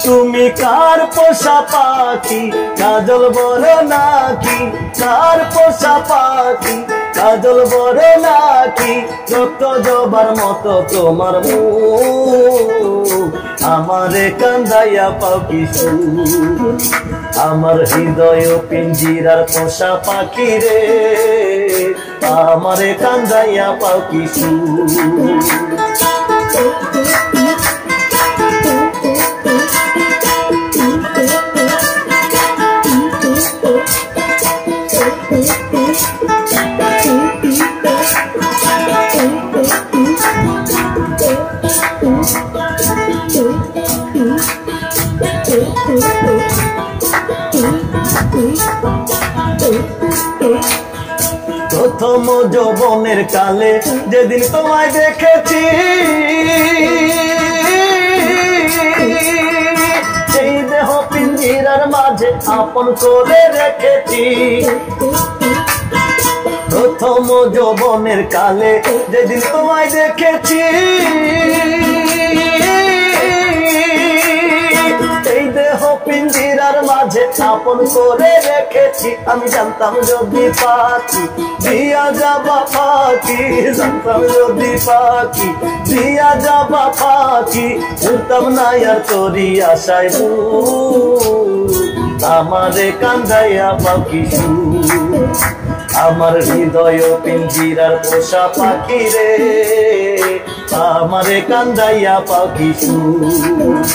তুমি কার পোষা পাখি কাজল বড় নাকি, কার পোষা পাখি কাজল বড় নাকি, রক্ত জবার মতো তোমার মুখ, আমারে কান্দাইয়া পাও কি সুখ, আমার হৃদয় পিঞ্জিরার পোষা পাখি রে, আমারে কান্দাইয়া পাও কি সুখ। প্রথম যৌবনের কালে যেদিন তোমায় দেখেছি, সেই দেহ পিঞ্জিরার মাঝে আপন করে রেখেছি। প্রথম যৌবনের কালে যেদিন তোমায় দেখেছি, এই দেহ পিঞ্জিরার মাঝে আপন করে রেখেছি। আমি জানতাম যদি পাখি দিয়া যাবা পাখি, জানতাম যদি পাখি দিয়া যাবা পাখি, শুনতাম না আর তোরি আশায় আমারে কান্দাইয়া পাখি সুখ, আমার হৃদয় পিঞ্জিরার পোষা পাখি রে, আমারে কান্দাইয়া পাখি সুখ।